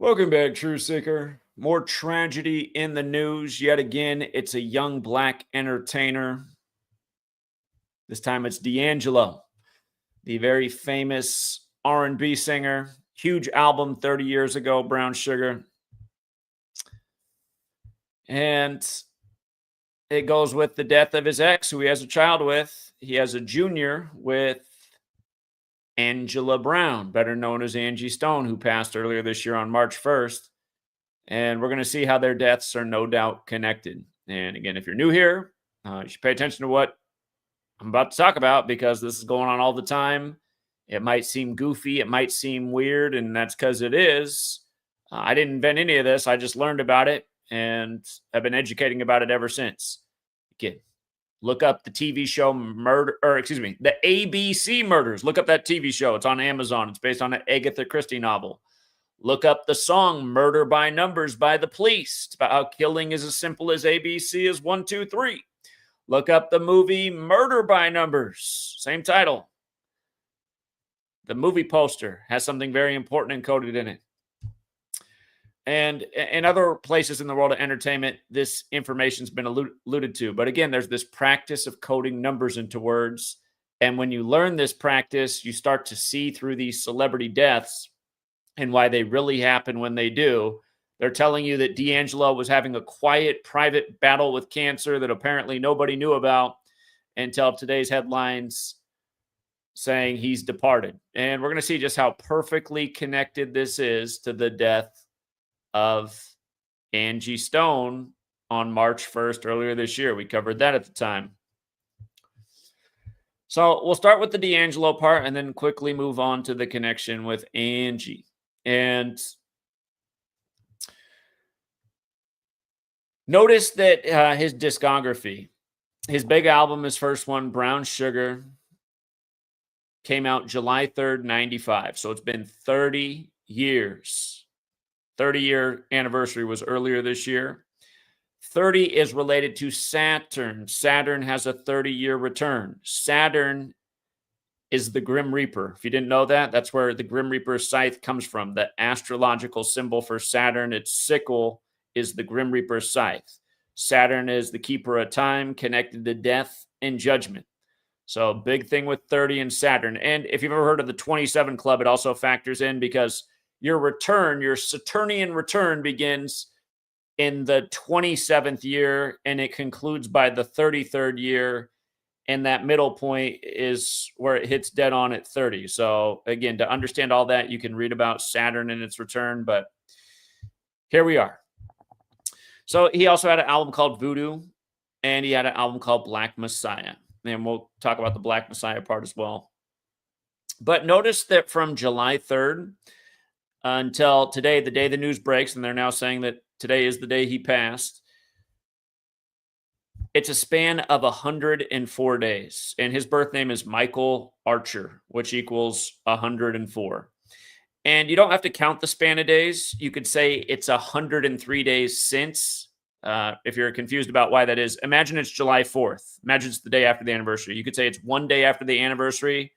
Welcome back, True Seeker. More tragedy in the news yet again. It's a young black entertainer. This time it's D'Angelo, the very famous R&B singer. Huge album 30 years ago, Brown Sugar. And it goes with the death of his ex, who he has a child with. He has a junior with Angela Brown, better known as Angie Stone, who passed earlier this year on March 1st. And we're going to see how their deaths are no doubt connected. And again, if you're new here, you should pay attention to what I'm about to talk about because this is going on all the time. It might seem goofy. It might seem weird, and that's because it is. I didn't invent any of this. I just learned about it and have been educating about it ever since. Again, look up the TV show the ABC Murders. Look up that TV show. It's on Amazon. It's based on an Agatha Christie novel. Look up the song Murder by Numbers by The Police. It's about how killing is as simple as ABC is 1, 2, 3. Look up the movie Murder by Numbers. Same title. The movie poster has something very important encoded in it. And in other places in the world of entertainment, this information's been alluded to. But again, there's this practice of coding numbers into words. And when you learn this practice, you start to see through these celebrity deaths and why they really happen when they do. They're telling you that D'Angelo was having a quiet, private battle with cancer that apparently nobody knew about until today's headlines saying he's departed. And we're going to see just how perfectly connected this is to the death of Angie Stone on March 1st earlier this year. We covered that at the time. So we'll start with the D'Angelo part and then quickly move on to the connection with Angie. And notice that his discography, his big album, his first one, Brown Sugar, came out July 3rd, 95. So it's been 30 years. 30-year anniversary was earlier this year. 30 is related to Saturn. Saturn has a 30-year return. Saturn is the Grim Reaper. If you didn't know that, that's where the Grim Reaper scythe comes from. The astrological symbol for Saturn, its sickle, is the Grim Reaper scythe. Saturn is the keeper of time, connected to death and judgment. So big thing with 30 and Saturn. And if you've ever heard of the 27 Club, it also factors in because your return, your Saturnian return begins in the 27th year and it concludes by the 33rd year. And that middle point is where it hits dead on at 30. So again, to understand all that, you can read about Saturn and its return, but here we are. So he also had an album called Voodoo, and he had an album called Black Messiah. And we'll talk about the Black Messiah part as well. But notice that from July 3rd until today, the day the news breaks, and they're now saying that today is the day he passed, it's a span of 104 days. And his birth name is Michael Archer, which equals 104. And you don't have to count the span of days. You could say it's 103 days since. If you're confused about why that is, imagine it's July 4th. Imagine it's the day after the anniversary. You could say it's one day after the anniversary,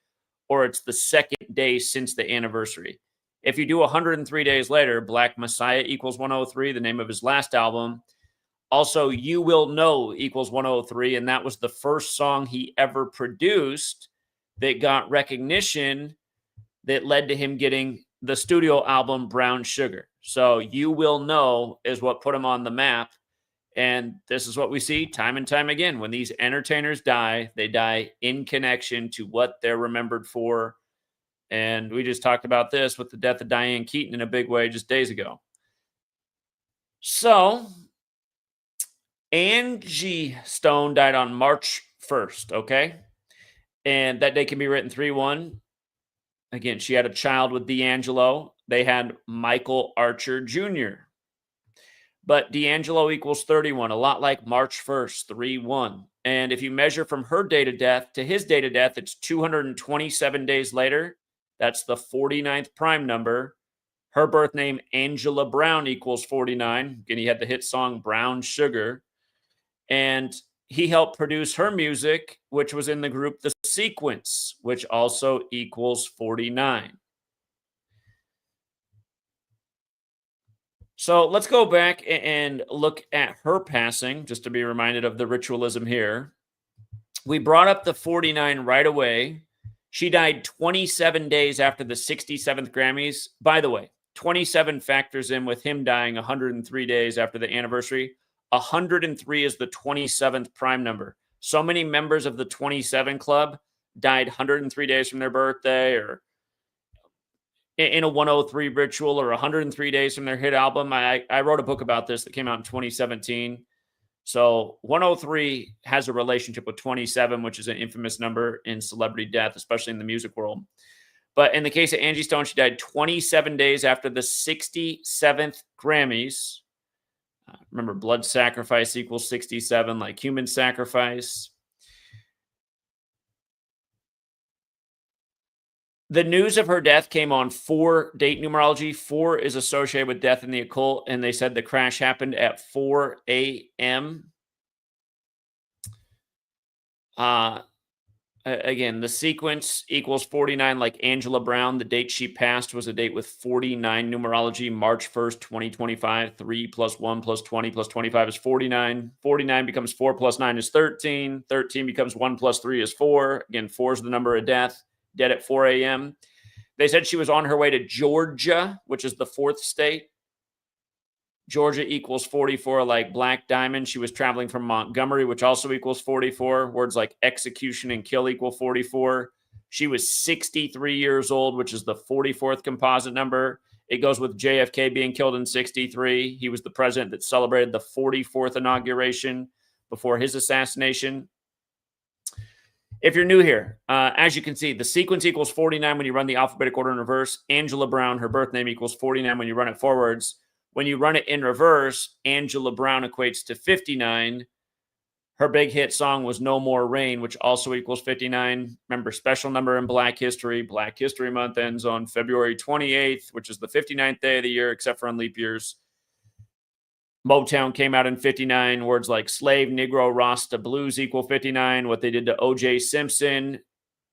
or it's the second day since the anniversary. If you do 103 days later, Black Messiah equals 103, the name of his last album. Also, You Will Know equals 103, and that was the first song he ever produced that got recognition that led to him getting the studio album Brown Sugar. So You Will Know is what put him on the map. And this is what we see time and time again. When these entertainers die, they die in connection to what they're remembered for. And we just talked about this with the death of Diane Keaton in a big way just days ago. So Angie Stone died on March 1st, okay? And that day can be written 3-1. Again, she had a child with D'Angelo. They had Michael Archer Jr. But D'Angelo equals 31, a lot like March 1st, 3-1. And if you measure from her date of death to his date of death, it's 227 days later. That's the 49th prime number. Her birth name, Angela Brown, equals 49. Again, he had the hit song Brown Sugar. And he helped produce her music, which was in the group The Sequence, which also equals 49. So let's go back and look at her passing, just to be reminded of the ritualism here. We brought up the 49 right away. She died 27 days after the 67th Grammys. By the way, 27 factors in with him dying 103 days after the anniversary. 103 is the 27th prime number. So many members of the 27 club died 103 days from their birthday, or in a 103 ritual, or 103 days from their hit album. I wrote a book about this that came out in 2017. So 103 has a relationship with 27, which is an infamous number in celebrity death, especially in the music world. But in the case of Angie Stone, she died 27 days after the 67th Grammys. Remember, blood sacrifice equals 67, like human sacrifice. The news of her death came on 4 date numerology. 4 is associated with death in the occult, and they said the crash happened at 4 a.m. Again, the sequence equals 49, like Angela Brown. The date she passed was a date with 49 numerology, March 1st, 2025. 3 plus 1 plus 20 plus 25 is 49. 49 becomes 4 plus 9 is 13. 13 becomes 1 plus 3 is 4. Again, 4 is the number of death. Dead at 4 a.m. They said she was on her way to Georgia, which is the 4th state. Georgia equals 44, like Black Diamond. She was traveling from Montgomery, which also equals 44. Words like execution and kill equal 44. She was 63 years old, which is the 44th composite number. It goes with JFK being killed in 63. He was the president that celebrated the 44th inauguration before his assassination. If you're new here, as you can see, the sequence equals 49 when you run the alphabetic order in reverse. Angela Brown, her birth name, equals 49 when you run it forwards. When you run it in reverse, Angela Brown equates to 59. Her big hit song was No More Rain, which also equals 59. Remember, special number in Black History. Black History Month ends on February 28th, which is the 59th day of the year, except for on leap years. Motown came out in 59. Words like slave, Negro, Rasta, blues equal 59. What they did to O.J. Simpson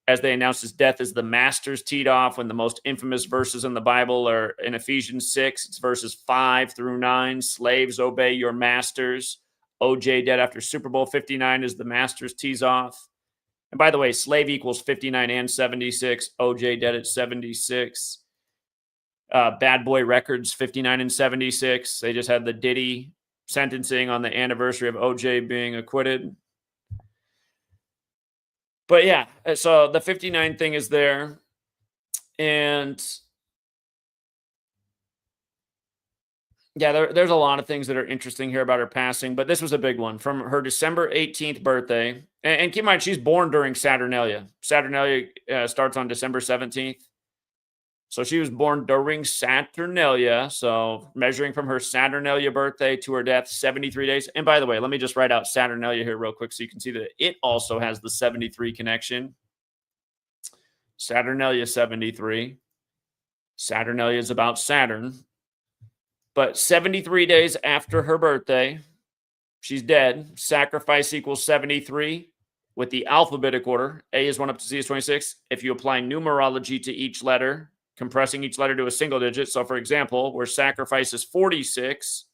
as they announced his death is the masters teed off, when the most infamous verses in the Bible are in Ephesians 6. It's verses 5 through 9. Slaves, obey your masters. O.J. dead after Super Bowl 59 is the masters tees off. And by the way, slave equals 59 and 76. O.J. dead at 76. Bad Boy Records, 59 and 76. They just had the Diddy sentencing on the anniversary of OJ being acquitted. But yeah, so the 59 thing is there. And yeah, there's a lot of things that are interesting here about her passing, but this was a big one. From her December 18th birthday, and keep in mind, she's born during Saturnalia. Saturnalia starts on December 17th. So she was born during Saturnalia. So measuring from her Saturnalia birthday to her death, 73 days. And by the way, let me just write out Saturnalia here real quick so you can see that it also has the 73 connection. Saturnalia 73. Saturnalia is about Saturn. But 73 days after her birthday, she's dead. Sacrifice equals 73. With the alphabetic order, A is 1 up to Z is 26. If you apply numerology to each letter, compressing each letter to a single digit. So, for example, where sacrifice is 46,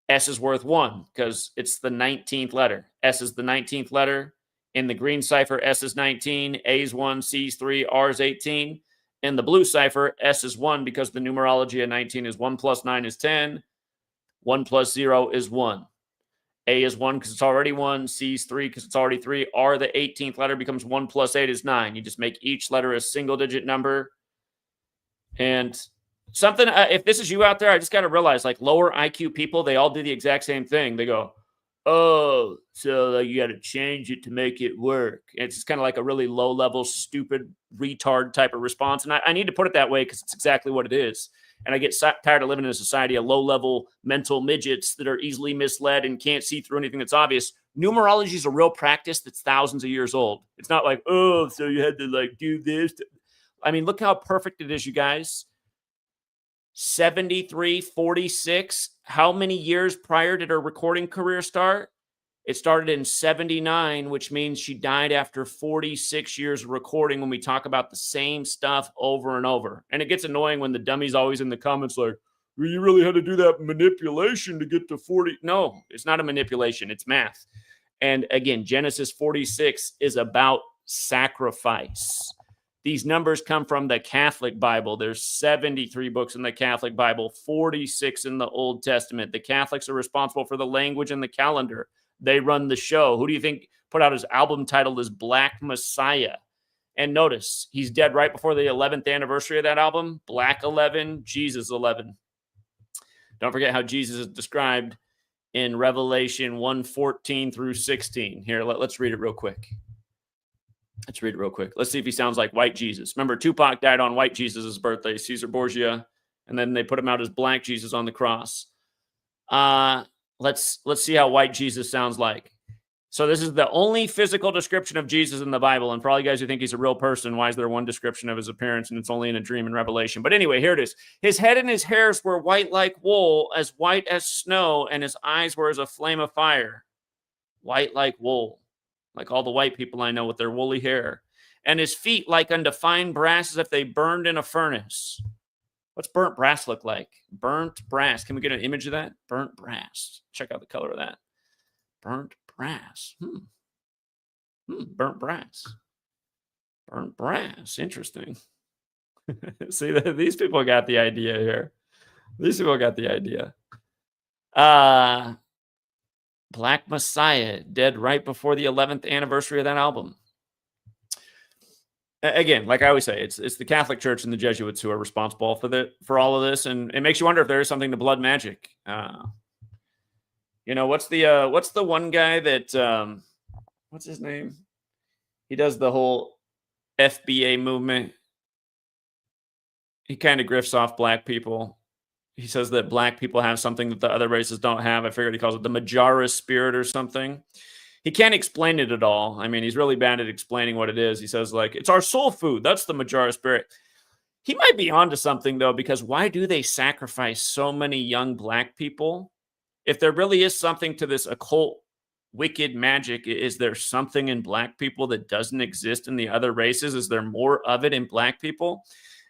S is worth 1 because it's the 19th letter. S is the 19th letter. In the green cipher, S is 19, A is 1, C is 3, R is 18. In the blue cipher, S is 1 because the numerology of 19 is 1 plus 9 is 10. 1 plus 0 is 1. A is 1 because it's already 1. C is 3 because it's already 3. R, the 18th letter, becomes 1 plus 8 is 9. You just make each letter a single-digit number. And something, if this is you out there, I just got to realize, like, lower IQ people, they all do the exact same thing. They go, oh, so you got to change it to make it work. And it's just kind of like a really low-level, stupid, retard type of response. And I need to put it that way because it's exactly what it is. And I get tired of living in a society of low-level mental midgets that are easily misled and can't see through anything that's obvious. Numerology is a real practice that's thousands of years old. It's not like, oh, so you had to, like, do this. I mean, look how perfect it is, you guys. 73, 46. How many years prior did her recording career start? It started in 79, which means she died after 46 years of recording when we talk about the same stuff over and over. And it gets annoying when the dummy's always in the comments like, well, you really had to do that manipulation to get to 40. No, it's not a manipulation. It's math. And again, Genesis 46 is about sacrifice. These numbers come from the Catholic Bible. There's 73 books in the Catholic Bible, 46 in the Old Testament. The Catholics are responsible for the language and the calendar. They run the show. Who do you think put out his album titled as Black Messiah? And notice, he's dead right before the 11th anniversary of that album. Black 11, Jesus 11. Don't forget how Jesus is described in Revelation 1:14 through 16. Here, let's read it real quick. Let's read it real quick. Let's see if he sounds like white Jesus. Remember, Tupac died on white Jesus' birthday, Caesar Borgia, and then they put him out as black Jesus on the cross. Let's see how white Jesus sounds like. So this is the only physical description of Jesus in the Bible. And for all you guys who think he's a real person, why is there one description of his appearance and it's only in a dream in Revelation? But anyway, here it is. His head and his hairs were white like wool, as white as snow, and his eyes were as a flame of fire. White like wool, like all the white people I know with their woolly hair. And his feet like unto fine brass, as if they burned in a furnace. What's burnt brass look like? Burnt brass. Can we get an image of that? Burnt brass. Check out the color of that. Burnt brass. Burnt brass. Burnt brass. Interesting. See, these people got the idea here. These people got the idea. Black Messiah, dead right before the 11th anniversary of that album. Again, like I always say, it's the Catholic Church and the Jesuits who are responsible for all of this, and it makes you wonder if there is something to blood magic. What's the one guy that what's his name? He does the whole FBA movement. He kind of grifts off black people. He says that black people have something that the other races don't have. I figured he calls it the Majara spirit or something. He can't explain it at all. I mean, he's really bad at explaining what it is. He says, like, it's our soul food. That's the Majara spirit. He might be onto something, though, because why do they sacrifice so many young black people? If there really is something to this occult, wicked magic, is there something in black people that doesn't exist in the other races? Is there more of it in black people?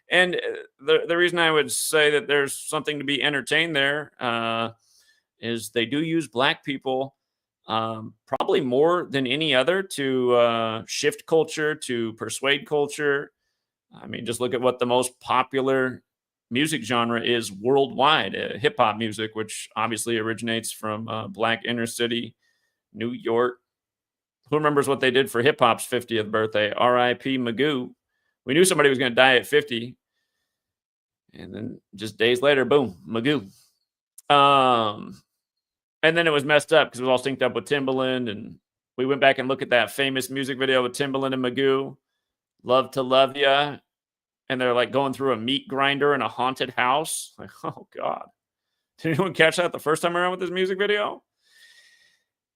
And the reason I would say that there's something to be entertained there is they do use black people probably more than any other to shift culture, to persuade culture. I mean, just look at what the most popular music genre is worldwide, hip-hop music, which obviously originates from black inner city, New York. Who remembers what they did for hip-hop's 50th birthday? R.I.P. Magoo. We knew somebody was going to die at 50. And then just days later, boom, Magoo. And then it was messed up because it was all synced up with Timbaland. And we went back and looked at that famous music video with Timbaland and Magoo, Love to Love Ya. And they're like going through a meat grinder in a haunted house. Like, oh, God. Did anyone catch that the first time around with this music video?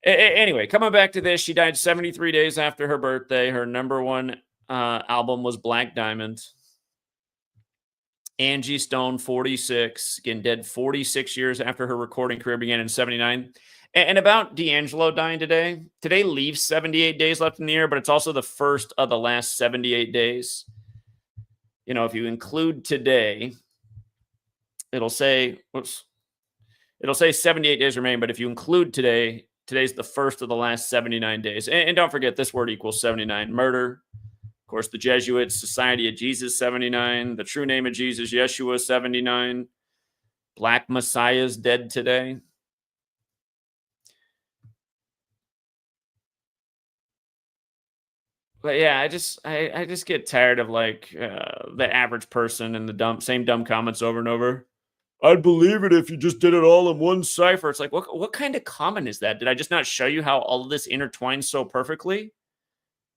Anyway, coming back to this, she died 73 days after her birthday. Her number one album was Black Diamond. Angie Stone, 46, again, dead 46 years after her recording career began in 79. And about D'Angelo dying today, today leaves 78 days left in the year, but it's also the first of the last 78 days. You know, if you include today, it'll say 78 days remain, but if you include today, today's the first of the last 79 days. And don't forget, this word equals 79. Murder. Of course, the Jesuits, Society of Jesus, 79. The true name of Jesus, Yeshua, 79. Black Messiah's dead today. But yeah, I just get tired of like the average person and the same dumb comments over and over. I'd believe it if you just did it all in one cipher. It's like, what kind of comment is that? Did I just not show you how all of this intertwines so perfectly?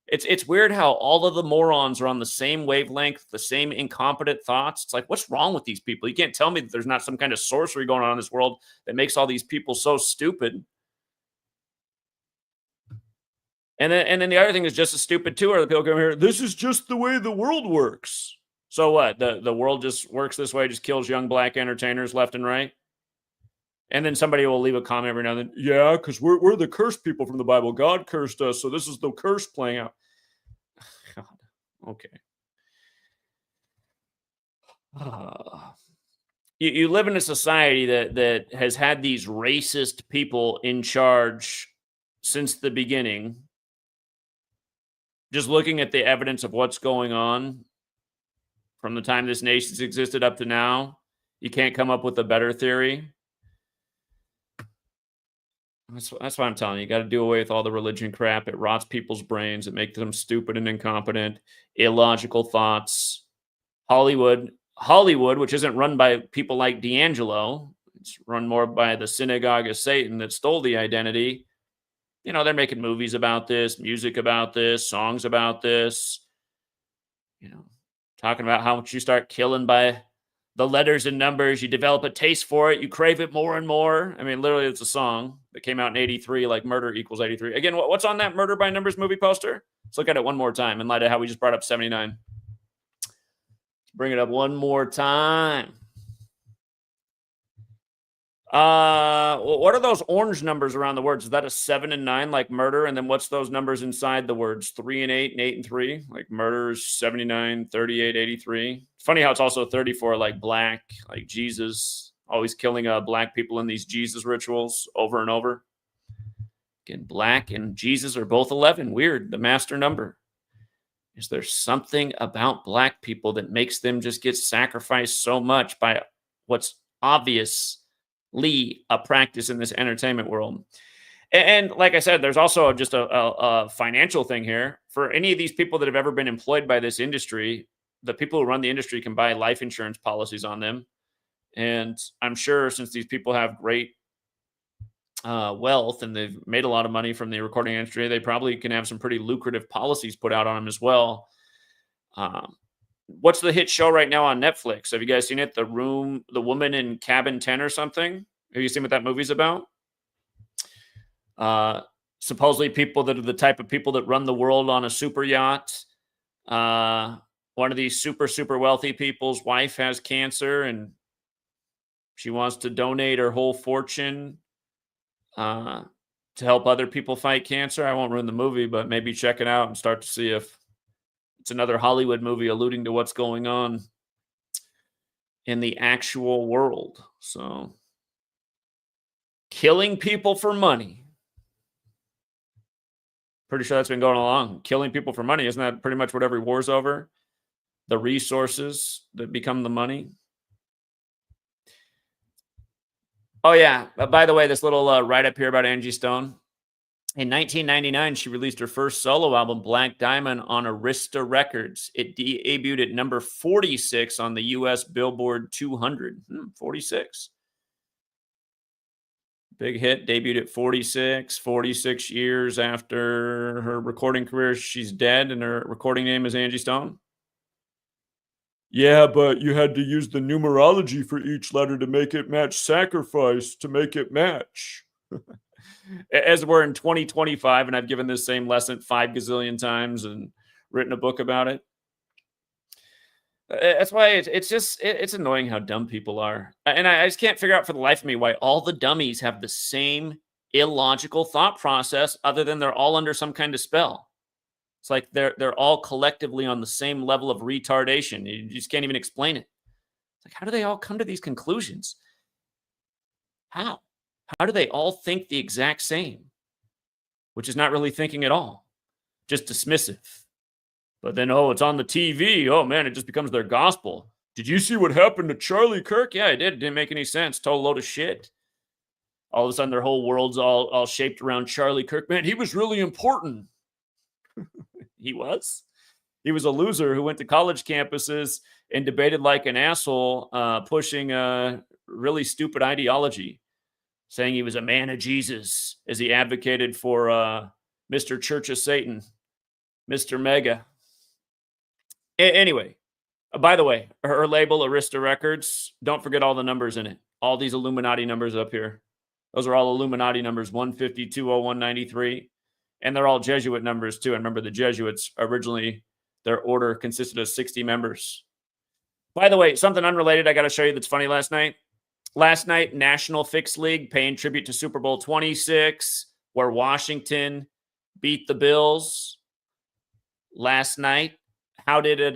It's weird how all of the morons are on the same wavelength, the same incompetent thoughts. It's like, what's wrong with these people? You can't tell me that there's not some kind of sorcery going on in this world that makes all these people so stupid. And then the other thing is just as stupid too, are the people come here, this is just the way the world works. So what? The world just works this way, just kills young black entertainers left and right? And then somebody will leave a comment every now and then. Yeah, because we're the cursed people from the Bible. God cursed us, so this is the curse playing out. God, okay. you live in a society that has had these racist people in charge since the beginning. Just looking at the evidence of what's going on from the time this nation's existed up to now, you can't come up with a better theory. That's why I'm telling you, you got to do away with all the religion crap. It rots people's brains. It makes them stupid and incompetent, illogical thoughts. Hollywood, which isn't run by people like D'Angelo, it's run more by the synagogue of Satan that stole the identity. You know, they're making movies about this, music about this, songs about this. You know, talking about how much you start killing by the letters and numbers, you develop a taste for it, you crave it more and more. I mean, literally, it's a song that came out in 83, like Murder Equals 83. Again, what's on that Murder by Numbers movie poster? Let's look at it one more time in light of how we just brought up 79. Bring it up one more time. What are those orange numbers around the words? Is that a 7 and 9 like murder? And then what's those numbers inside the words? 3 and 8 and 8 and 3? Like murders, 79, 38, 83. It's funny how it's also 34 like black, like Jesus, always killing black people in these Jesus rituals over and over. Again, black and Jesus are both 11. Weird, the master number. Is there something about black people that makes them just get sacrificed so much by what's obviously a practice in this entertainment world? And like I said, there's also just a financial thing here. For any of these people that have ever been employed by this industry, the people who run the industry can buy life insurance policies on them. And I'm sure since these people have great wealth and they've made a lot of money from the recording industry, they probably can have some pretty lucrative policies put out on them as well. What's the hit show right now on Netflix? Have you guys seen it? The Woman in Cabin 10 or something? Have you seen what that movie's about? Supposedly people that are the type of people that run the world on a super yacht. One of these super wealthy people's wife has cancer and she wants to donate her whole fortune to help other people fight cancer. I won't ruin the movie, but maybe check it out and start to see if it's another Hollywood movie alluding to what's going on in the actual world. So, killing people for money. Pretty sure that's been going along. Killing people for money. Isn't that pretty much what every war's over? The resources that become the money. Oh, yeah. By the way, this little write-up here about Angie Stone. In 1999, she released her first solo album, Black Diamond, on Arista Records. It debuted at number 46 on the U.S. Billboard 200. 46. Big hit, debuted at 46 years after her recording career. She's dead, and her recording name is Angie Stone. Yeah, but you had to use the numerology for each letter to make it match sacrifice, to make it match. As we're in 2025, and I've given this same lesson 5 gazillion times and written a book about it. That's why it's annoying how dumb people are. And I just can't figure out for the life of me why all the dummies have the same illogical thought process other than they're all under some kind of spell. It's like they're all collectively on the same level of retardation. You just can't even explain it. It's like, how do they all come to these conclusions? How? How do they all think the exact same? Which is not really thinking at all. Just dismissive. But then, it's on the TV. Oh, man, it just becomes their gospel. Did you see what happened to Charlie Kirk? Yeah, I did. It didn't make any sense. Total load of shit. All of a sudden, their whole world's all shaped around Charlie Kirk. Man, he was really important. He was. He was a loser who went to college campuses and debated like an asshole, pushing a really stupid ideology, saying he was a man of Jesus as he advocated for Mr. Church of Satan, Mr. Mega. Anyway, by the way, her label, Arista Records, don't forget all the numbers in it. All these Illuminati numbers up here. Those are all Illuminati numbers, 150, 201, 93. And they're all Jesuit numbers, too. And remember, the Jesuits originally, their order consisted of 60 members. By the way, something unrelated I got to show you that's funny last night. Last night, National Fix League paying tribute to Super Bowl 26, where Washington beat the Bills last night. How did it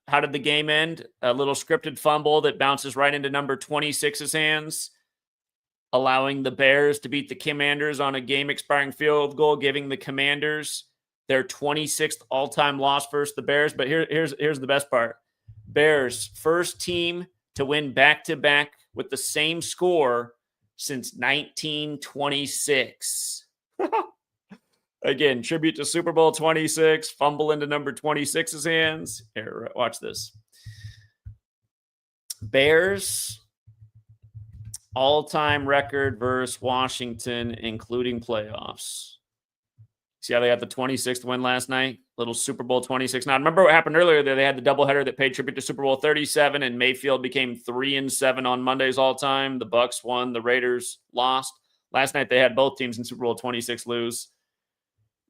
how did the game end? A little scripted fumble that bounces right into number 26's hands, allowing the Bears to beat the Commanders on a game-expiring field goal, giving the Commanders their 26th all-time loss versus the Bears. But here's the best part. Bears, first team to win back-to-back with the same score since 1926. Again, tribute to Super Bowl 26, fumble into number 26's hands. Here, watch this. Bears all-time record versus Washington, including playoffs. See how they got the 26th win last night? Little Super Bowl 26. Now, remember what happened earlier there? They had the doubleheader that paid tribute to Super Bowl 37, and Mayfield became 3-7 on Mondays all-time. The Bucs won. The Raiders lost. Last night, they had both teams in Super Bowl 26 lose.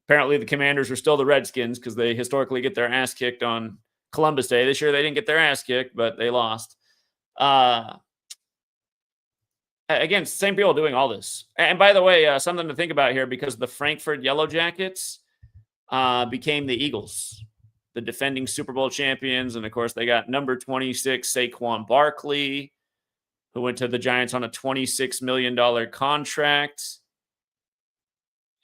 Apparently, the Commanders are still the Redskins because they historically get their ass kicked on Columbus Day. This year, they didn't get their ass kicked, but they lost. Again, same people doing all this. And by the way, something to think about here, because the Frankfurt Yellow Jackets became the Eagles, the defending Super Bowl champions. And, of course, they got number 26, Saquon Barkley, who went to the Giants on a $26 million contract.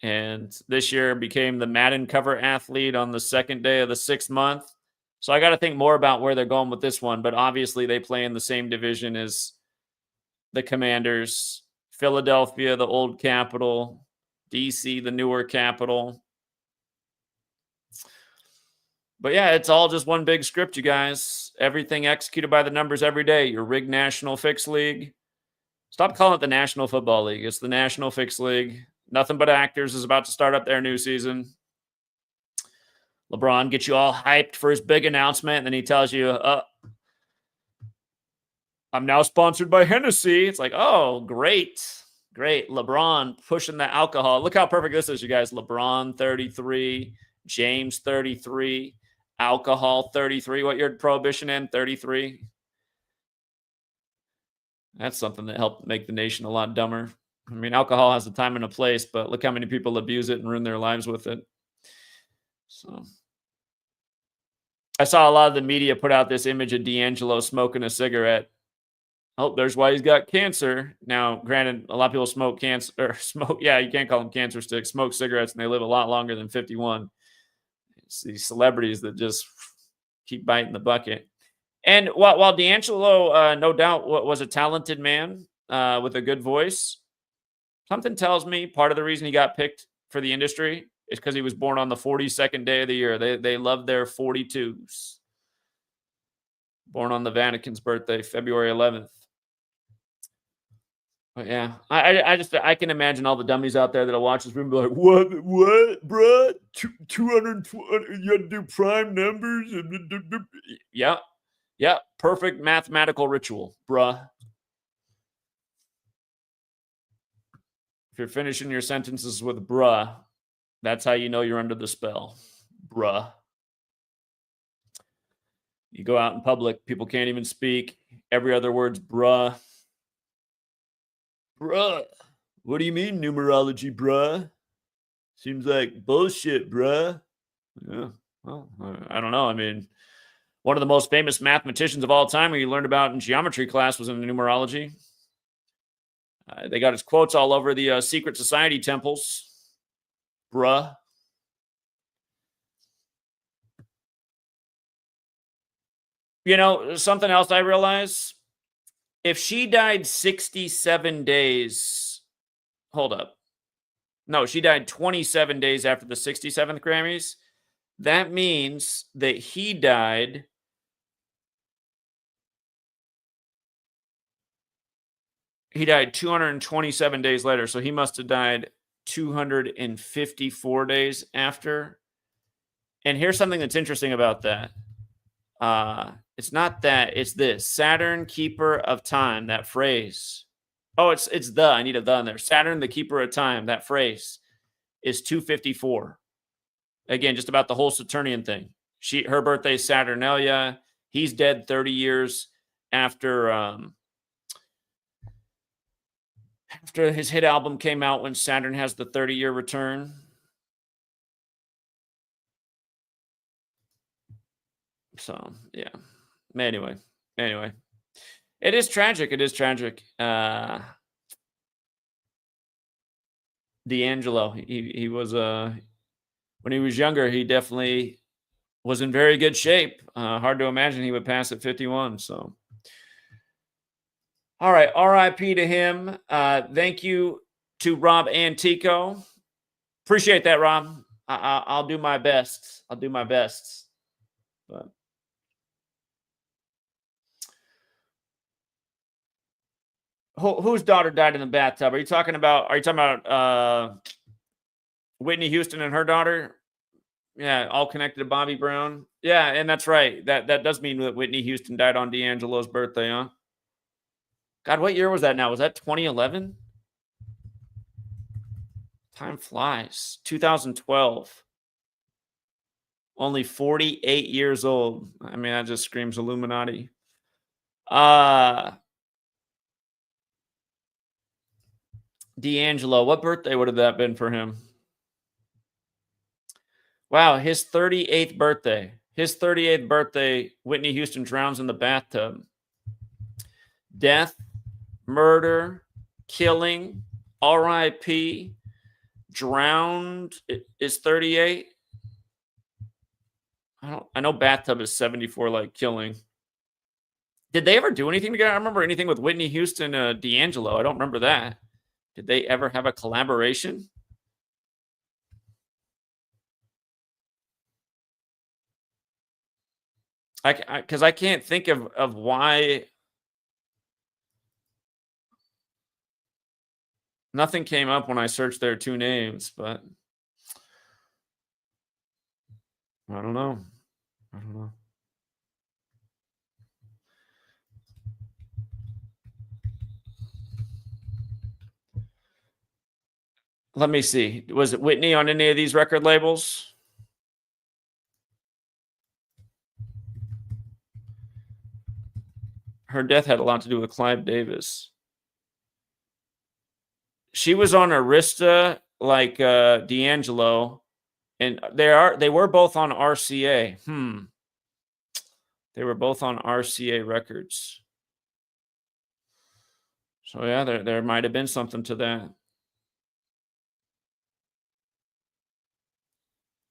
And this year became the Madden cover athlete on the second day of the 6th month. So I got to think more about where they're going with this one. But obviously they play in the same division as the Commanders, Philadelphia, the old capital, DC, the newer capital. But yeah, it's all just one big script, you guys. Everything executed by the numbers every day. Your rigged National Fix League. Stop calling it the National Football League. It's the National Fix League. Nothing but actors is about to start up their new season. LeBron gets you all hyped for his big announcement, and then he tells you, I'm now sponsored by Hennessy. It's like, oh, great. Great. LeBron pushing the alcohol. Look how perfect this is, you guys. LeBron, 33. James, 33. Alcohol, 33. What year did Prohibition end? 33. That's something that helped make the nation a lot dumber. I mean, alcohol has a time and a place, but look how many people abuse it and ruin their lives with it. So I saw a lot of the media put out this image of D'Angelo smoking a cigarette. Oh, there's why he's got cancer. Now, granted, a lot of people smoke cancer, or smoke, yeah, you can't call them cancer sticks, smoke cigarettes, and they live a lot longer than 51. It's these celebrities that just keep biting the bucket. And while D'Angelo, no doubt, was a talented man with a good voice, something tells me part of the reason he got picked for the industry is because he was born on the 42nd day of the year. They love their 42s. Born on the Vatican's birthday, February 11th. But yeah, I can imagine all the dummies out there that'll watch this room and be like, what, bruh? 220, you had to do prime numbers? Yeah, perfect mathematical ritual, bruh. If you're finishing your sentences with bruh, that's how you know you're under the spell. Bruh. You go out in public, people can't even speak. Every other word's bruh. Bruh. What do you mean numerology, bruh? Seems like bullshit, bruh. Yeah, well, I don't know. I mean, one of the most famous mathematicians of all time who you learned about in geometry class was in numerology. They got his quotes all over the secret society temples. Bruh. You know, something else I realize, if she died 67 days, hold up. No, she died 27 days after the 67th Grammys. That means that he died He died 227 days later, so he must have died 254 days after. And here's something that's interesting about that. It's not that, it's this. Saturn, keeper of time, that phrase. Oh, it's the, I need a the in there. Saturn, the keeper of time, that phrase is 254. Again, just about the whole Saturnian thing. Her birthday is Saturnalia. He's dead 30 years after his hit album came out, when Saturn has the 30-year return. So, yeah. Anyway, it is tragic. It is tragic. D'Angelo, he was when he was younger, he definitely was in very good shape. Hard to imagine he would pass at 51. So, all right, RIP to him. Thank you to Rob Antico. Appreciate that, Rob. I'll do my best. I'll do my best. But whose daughter died in the bathtub? Are you talking about Whitney Houston and her daughter? Yeah, all connected to Bobby Brown. Yeah, and that's right. That does mean that Whitney Houston died on D'Angelo's birthday, huh? God, what year was that now? Was that 2011? Time flies. 2012. Only 48 years old. I mean, that just screams Illuminati. D'Angelo, what birthday would have that been for him? Wow, his 38th birthday. His 38th birthday, Whitney Houston drowns in the bathtub. Death, murder, killing, RIP, drowned is 38. I know bathtub is 74, like killing. Did they ever do anything together? I don't remember anything with Whitney Houston, D'Angelo. I don't remember that. Did they ever have a collaboration? Because I can't think of why nothing came up when I searched their two names, but I don't know. Let me see. Was it Whitney on any of these record labels? Her death had a lot to do with Clive Davis. She was on Arista, like D'Angelo, and they were both on RCA. They were both on RCA Records. So yeah, there might have been something to that.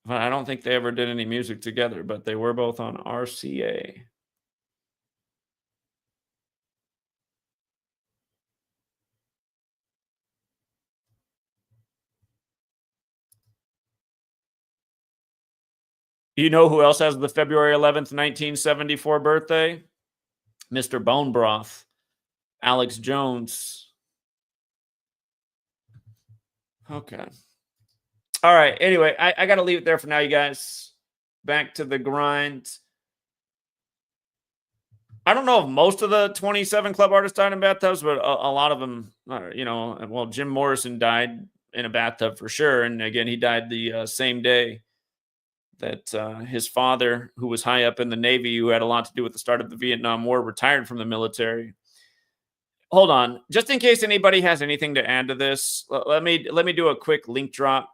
But I don't think they ever did any music together, but they were both on RCA. You know who else has the February 11th, 1974 birthday? Mr. Bone Broth, Alex Jones. Okay. All right. Anyway, I got to leave it there for now, you guys. Back to the grind. I don't know if most of the 27 club artists died in bathtubs, but a lot of them, well, Jim Morrison died in a bathtub for sure. And again, he died the same day that his father, who was high up in the Navy, who had a lot to do with the start of the Vietnam War, retired from the military. Hold on. Just in case anybody has anything to add to this, let me do a quick link drop.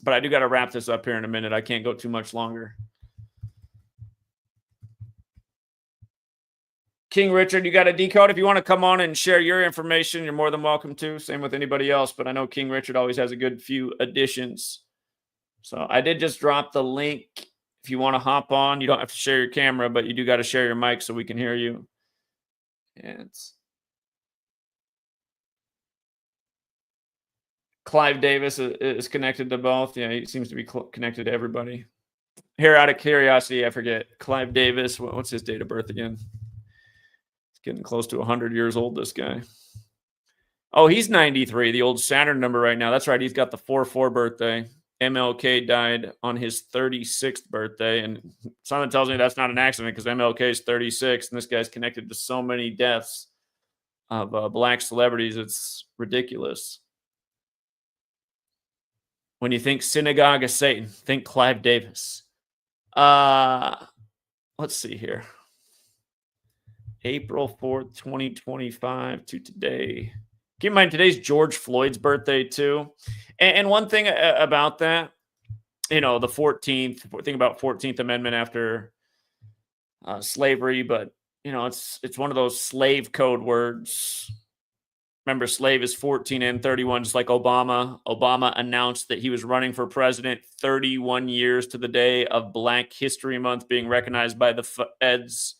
But I do got to wrap this up here in a minute. I can't go too much longer. King Richard, you got a decode? If you want to come on and share your information, you're more than welcome to. Same with anybody else. But I know King Richard always has a good few additions. So I did just drop the link. If you want to hop on, you don't have to share your camera, but you do got to share your mic so we can hear you. And Clive Davis is connected to both. Yeah, he seems to be connected to everybody. Here, out of curiosity, I forget. Clive Davis, what's his date of birth again? It's getting close to 100 years old, this guy. Oh, he's 93, the old Saturn number right now. That's right, he's got the 4-4 birthday. MLK died on his 36th birthday, and something tells me that's not an accident because MLK is 36, and this guy's connected to so many deaths of black celebrities. It's ridiculous. When you think synagogue of Satan, think Clive Davis. Let's see here. April 4th, 2025 to today. Keep in mind, today's George Floyd's birthday, too. And one thing about that, the 14th, think about 14th Amendment after slavery, but it's one of those slave code words. Remember, slave is 14 and 31, just like Obama. Obama announced that he was running for president 31 years to the day of Black History Month being recognized by the feds,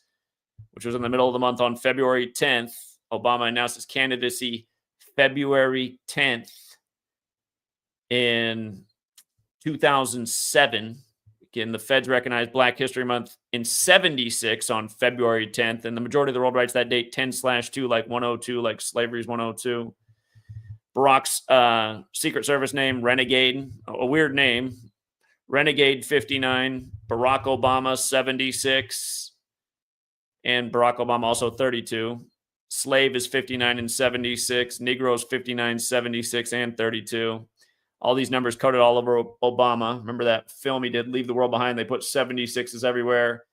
which was in the middle of the month on February 10th. Obama announced his candidacy February 10th in 2007. Again, the feds recognized Black History Month in 76 on February 10th, and the majority of the world writes that date 10/2, like 102, like slavery's 102. Barack's Secret Service name, Renegade, a weird name. Renegade 59, Barack Obama 76, and Barack Obama also 32. Slave is 59 and 76, Negroes 59, 76, and 32. All these numbers coded all over Obama. Remember that film he did, Leave the World Behind? They put 76s everywhere.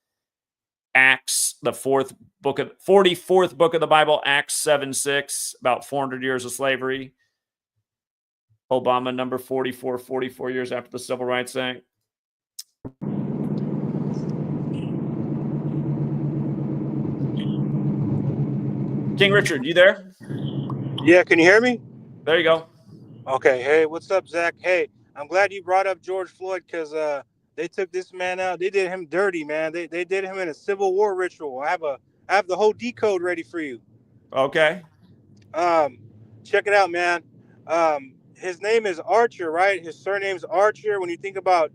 Acts, the 44th book of the Bible, Acts 7:6, about 400 years of slavery. Obama, number 44, 44 years after the Civil Rights Act. King Richard, you there? Yeah, can you hear me? There you go. Okay, hey, what's up, Zach? Hey, I'm glad you brought up George Floyd because they took this man out. They did him dirty, man. They did him in a Civil War ritual. I have the whole decode ready for you. Okay. Check it out, man. His name is Archer, right? His surname's Archer. When you think about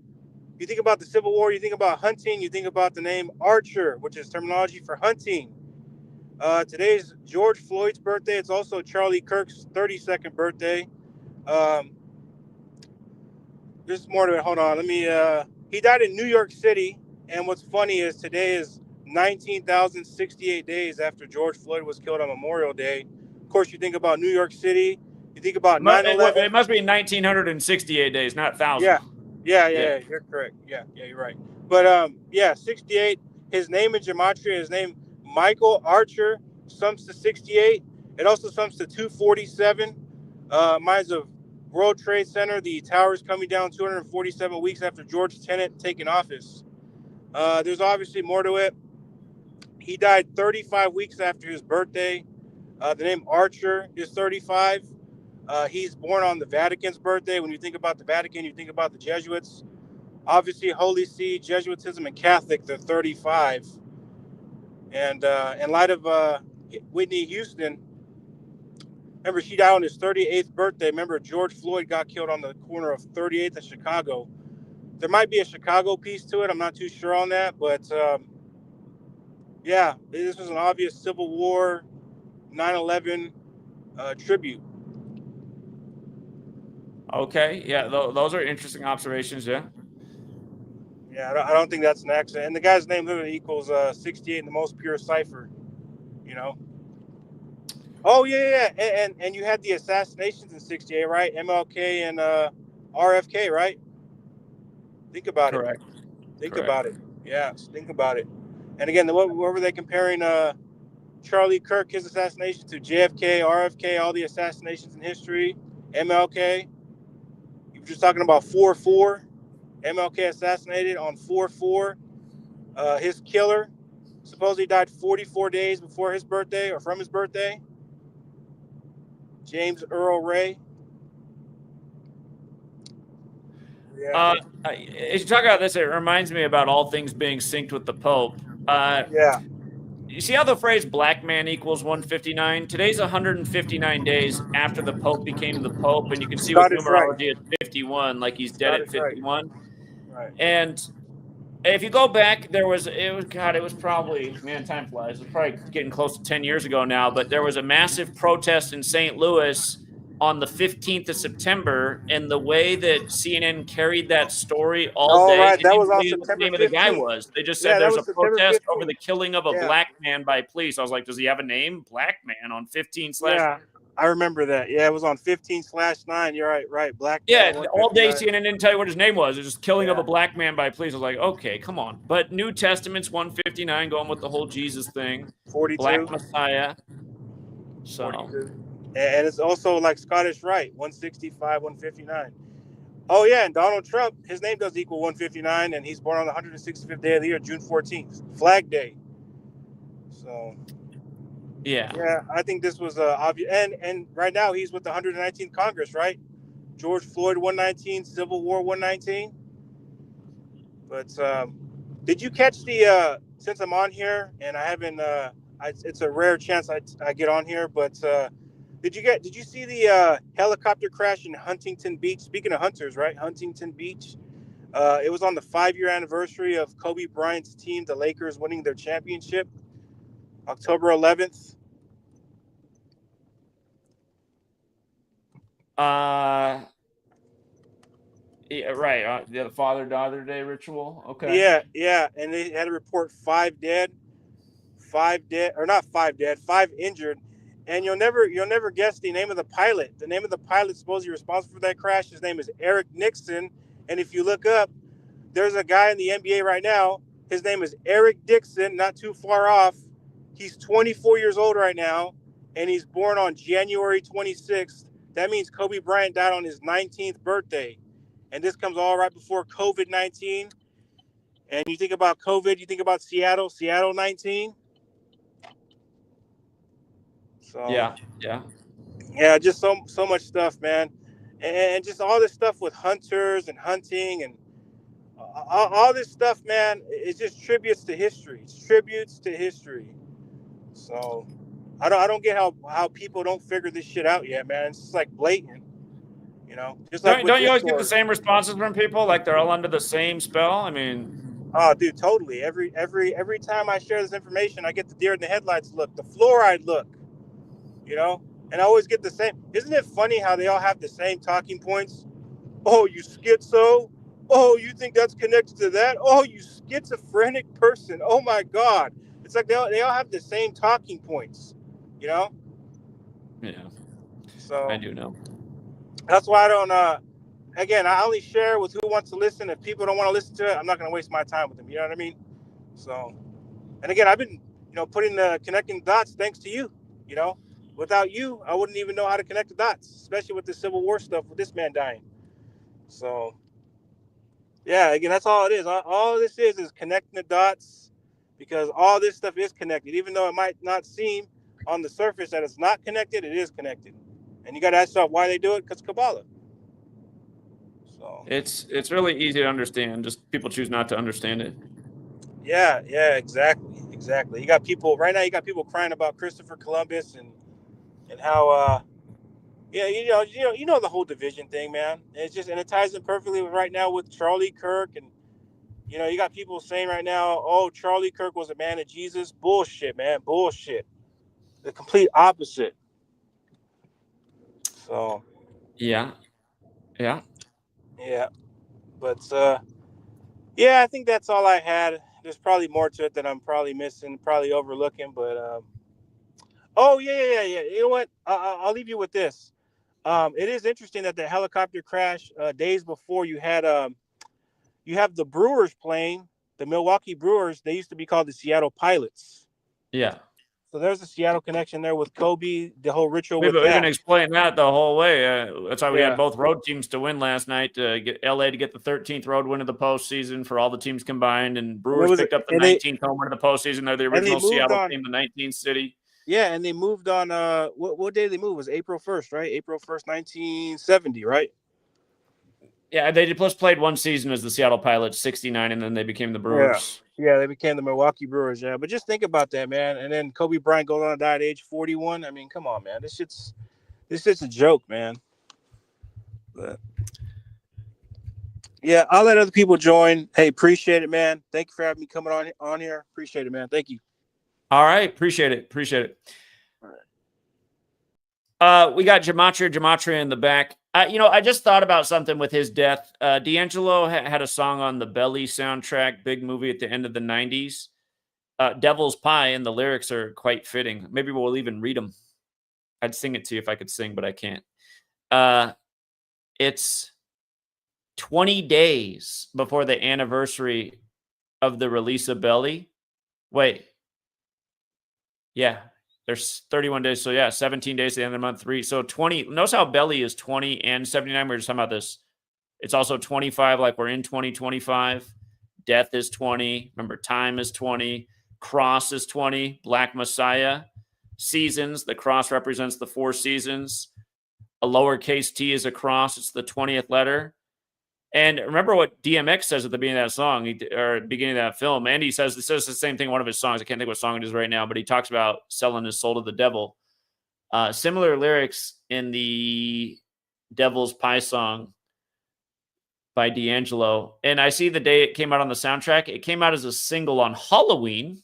the Civil War, you think about hunting, you think about the name Archer, which is terminology for hunting. Today's George Floyd's birthday. It's also Charlie Kirk's 32nd birthday. There's more to it. Hold on. He died in New York City. And what's funny is today is 19,068 days after George Floyd was killed on Memorial Day. Of course, you think about New York City. You think about 9/11. It must be 1,968 days, not 1,000. Yeah. You're correct. Yeah, you're right. But 68. His name in Gematria, his name Michael Archer, sums to 68. It also sums to 247. Mine's of World Trade Center. The towers coming down 247 weeks after George Tenet taking office. There's obviously more to it. He died 35 weeks after his birthday. The name Archer is 35. He's born on the Vatican's birthday. When you think about the Vatican, you think about the Jesuits. Obviously, Holy See, Jesuitism, and Catholic, they're 35. And in light of Whitney Houston, remember, she died on his 38th birthday. Remember, George Floyd got killed on the corner of 38th and Chicago. There might be a Chicago piece to it. I'm not too sure on that. But, this was an obvious Civil War 9/11 tribute. Okay. Yeah, those are interesting observations, yeah. Yeah, I don't think that's an accident. And the guy's name literally equals 68 in the most pure cipher, you know? Oh, yeah. And you had the assassinations in 68, right? MLK and RFK, right? Think about Correct. it. Think about it. Yeah, think about it. And again, what were they comparing Charlie Kirk, his assassination, to JFK, RFK, all the assassinations in history, MLK? You were just talking about 4/4. MLK assassinated on 4/4. His killer supposedly died 44 days before his birthday or from his birthday. James Earl Ray. Yeah. As you talk about this, it reminds me about all things being synced with the Pope. Yeah. You see how the phrase black man equals 159? Today's 159 days after the Pope became the Pope, and you can see with numerology at 51, like he's dead at 51. Right. And if you go back, it was probably, man, time flies. It's probably getting close to 10 years ago now, but there was a massive protest in St. Louis on the 15th of September, and the way that CNN carried that story all day, right. That was on what the September name 15th. of the guy was. They just said there's a protest over the killing of a black man by police. I was like, does he have a name? Black man on 15/. Yeah, I remember that. Yeah, it was on 15/9. You're right. Black. Yeah, all day CNN didn't tell you what his name was. It was just killing of a black man by police. I was like, okay, come on. But New Testament's 159, going with the whole Jesus thing. 42. Black Messiah. So. 42. And it's also like Scottish Rite, 165, 159. Oh, yeah, and Donald Trump, his name does equal 159, and he's born on the 165th day of the year, June 14th, Flag Day. So Yeah. yeah, I think this was obvious. And right now he's with the 119th Congress, right? George Floyd 119, Civil War 119. But did you catch the? Since I'm on here and I haven't, it's a rare chance I get on here. But did you see the helicopter crash in Huntington Beach? Speaking of hunters, right? Huntington Beach. It was on the 5-year anniversary of Kobe Bryant's team, the Lakers, winning their championship, October 11th. Yeah, right. The father-daughter day ritual. Okay. Yeah, and they had to report 5 dead, or not 5 dead, 5 injured. And you'll never guess the name of the pilot. The name of the pilot supposedly responsible for that crash. His name is Eric Nixon. And if you look up, there's a guy in the NBA right now. His name is Eric Dixon, not too far off. He's 24 years old right now, and he's born on January 26th. That means Kobe Bryant died on his 19th birthday. And this comes all right before COVID-19. And you think about COVID, you think about Seattle 19. So yeah, just so much stuff, man, and just all this stuff with hunters and hunting and all this stuff, man. It's just tributes to history. It's tributes to history. So I don't get how people don't figure this shit out yet, man. It's just like blatant, just like with Don't you this always get the story. same responses from people? Like they're all under the same spell? I mean, Oh, dude, totally. Every time I share this information, I get the deer in the headlights look, the fluoride look, and I always get the same. Isn't it funny how they all have the same talking points? Oh, you schizo. Oh, you think that's connected to that? Oh, you schizophrenic person. Oh my God. It's like they all have the same talking points, Yeah, So I do know. that's why I don't again, I only share with who wants to listen. If people don't want to listen to it, I'm not gonna waste my time with them. You know what I mean? So, and again, I've been, putting the connecting dots thanks to you. Without you, I wouldn't even know how to connect the dots, especially with the Civil War stuff with this man dying. So, yeah, again, that's all it is. All this is connecting the dots, because all this stuff is connected. Even though it might not seem on the surface that it's not connected, it is connected. And you got to ask yourself why they do it, because Kabbalah. So It's really easy to understand. Just people choose not to understand it. yeah, exactly. You got people right now. You got people crying about Christopher Columbus and how yeah, you know the whole division thing, man. And it ties in perfectly right now with Charlie Kirk. And you got people saying right now, oh, Charlie Kirk was a man of Jesus. Bullshit, man, bullshit. The complete opposite. So Yeah. yeah, but yeah, I think that's all I had. There's probably more to it that I'm probably missing, probably overlooking. But oh yeah. You know what? I'll leave you with this. It is interesting that the helicopter crash days before you have the Brewers playing, the Milwaukee Brewers. They used to be called the Seattle Pilots. Yeah. So there's a Seattle connection there with Kobe, the whole ritual We've with been that. explaining that the whole way. That's why we had Yeah. both road teams to win last night. To get LA to get the 13th road win of the postseason for all the teams combined, and Brewers picked up the 19th home win of the postseason. They're the original Seattle team, the 19th city. Yeah, and they moved on. What day did they move? It was April 1st, right? April 1st, 1970, right? Yeah, they just played one season as the Seattle Pilots, 69, and then they became the Brewers. Yeah, they became the Milwaukee Brewers. Yeah, but just think about that, man. And then Kobe Bryant goes on to die at age 41. I mean, come on, man. This shit's a joke, man. But yeah, I'll let other people join. Hey, appreciate it, man. Thank you for having me coming on here. Appreciate it, man. Thank you. All right, appreciate it. All right. We got Gematria in the back. I just thought about something with his death. D'Angelo had a song on the Belly soundtrack, big movie at the end of the 90s. Devil's Pie, and the lyrics are quite fitting. Maybe we'll even read them. I'd sing it to you if I could sing, but I can't. It's 20 days before the anniversary of the release of Belly. Wait. Yeah. There's 31 days. So, yeah, 17 days at the end of the month, 3. So, 20. Notice how Belly is 20 and 79. We were just talking about this. It's also 25, like we're in 2025. Death is 20. Remember, time is 20. Cross is 20. Black Messiah. Seasons. The cross represents the 4 seasons. A lowercase t is a cross. It's the 20th letter. And remember what DMX says at the beginning of that song, or beginning of that film. Andy says the same thing in one of his songs. I can't think what song it is right now, but he talks about selling his soul to the devil. Similar lyrics in the Devil's Pie song by D'Angelo. And I see the day it came out on the soundtrack. It came out as a single on Halloween.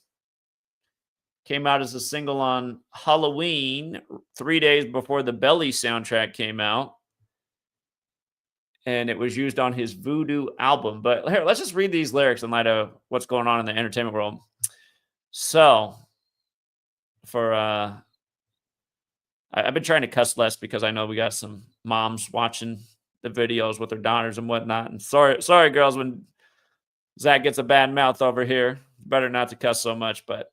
Came out as a single on Halloween 3 days before the Belly soundtrack came out. And it was used on his Voodoo album. But here, let's just read these lyrics in light of what's going on in the entertainment world. So, I've been trying to cuss less because I know we got some moms watching the videos with their daughters and whatnot. And sorry, girls, when Zach gets a bad mouth over here, better not to cuss so much. But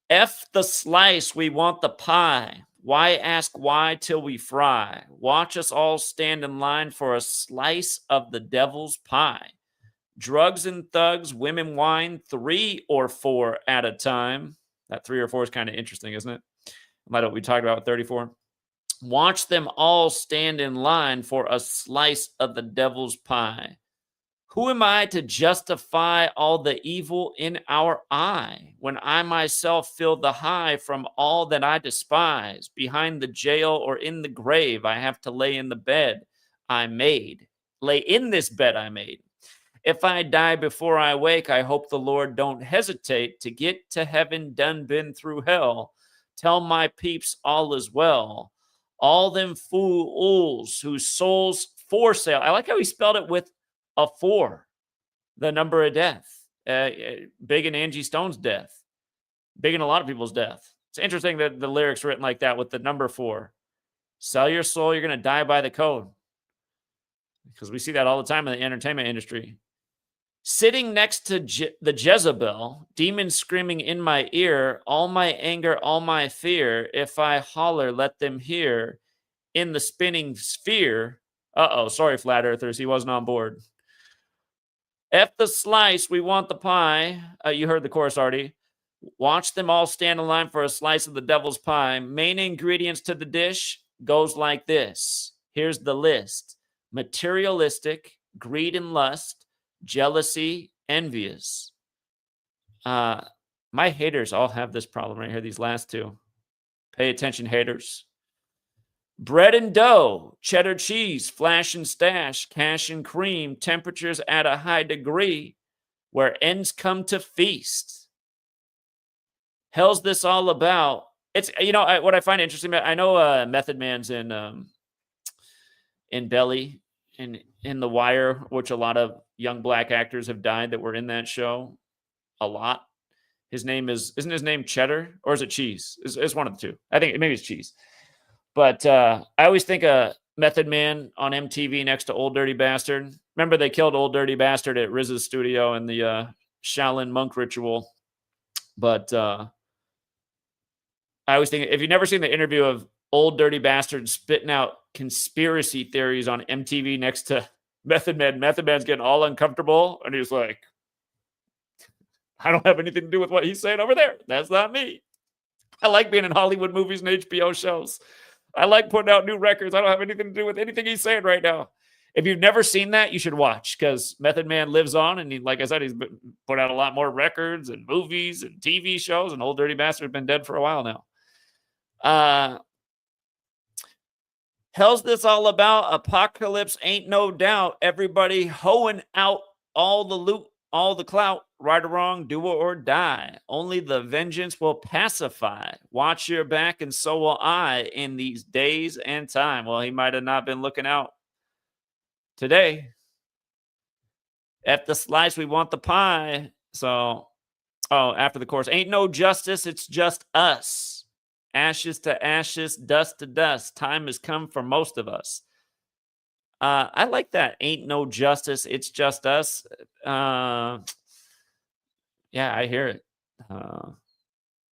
F the slice, we want the pie. Why ask why till we fry? Watch us all stand in line for a slice of the devil's pie. Drugs and thugs, women, wine, 3 or 4 at a time. That 3 or 4 is kind of interesting, isn't it? Like what we talked about with 34. Watch them all stand in line for a slice of the devil's pie. Who am I to justify all the evil in our eye when I myself feel the high from all that I despise? Behind the jail or in the grave, I have to lay in the bed I made. Lay in this bed I made. If I die before I wake, I hope the Lord don't hesitate to get to heaven done been through hell. Tell my peeps all is well. All them fools whose souls for sale. I like how he spelled it with a 4, the number of death. Big in Angie Stone's death. Big in a lot of people's death. It's interesting that the lyrics written like that with the number 4. Sell your soul, you're going to die by the code. Because we see that all the time in the entertainment industry. Sitting next to the Jezebel, demons screaming in my ear, all my anger, all my fear, if I holler, let them hear. In the spinning sphere, sorry, flat earthers, he wasn't on board. F the slice, we want the pie. You heard the chorus already. Watch them all stand in line for a slice of the devil's pie. Main ingredients to the dish goes like this. Here's the list. Materialistic, greed and lust, jealousy, envious. My haters all have this problem right here, these last 2. Pay attention, haters. Bread and dough, cheddar cheese, flash and stash, cash and cream, temperatures at a high degree, where ends come to feast. Hell's this all about? It's, what I find interesting, I know Method Man's in Belly, in The Wire, which a lot of young black actors have died that were in that show. A lot. Isn't his name Cheddar, or is it Cheese? It's one of the 2. I think maybe it's Cheese. But I always think of Method Man on MTV next to Old Dirty Bastard. Remember they killed Old Dirty Bastard at RZA's studio in the Shaolin monk ritual. But I always think, if you've never seen the interview of Old Dirty Bastard spitting out conspiracy theories on MTV next to Method Man Man's getting all uncomfortable. And he's like, I don't have anything to do with what he's saying over there. That's not me. I like being in Hollywood movies and HBO shows. I like putting out new records. I don't have anything to do with anything he's saying right now. If you've never seen that, you should watch, because Method Man lives on, and like I said, he's put out a lot more records and movies and TV shows, and Old Dirty Bastard has been dead for a while now. Hell's this all about? Apocalypse ain't no doubt. Everybody hoeing out all the loot, all the clout. Right or wrong, do or die. Only the vengeance will pacify. Watch your back, and so will I in these days and time. Well, he might have not been looking out today. At the slice, we want the pie. So, after the chorus, ain't no justice, it's just us. Ashes to ashes, dust to dust. Time has come for most of us. I like that. Ain't no justice, it's just us. Yeah, I hear it.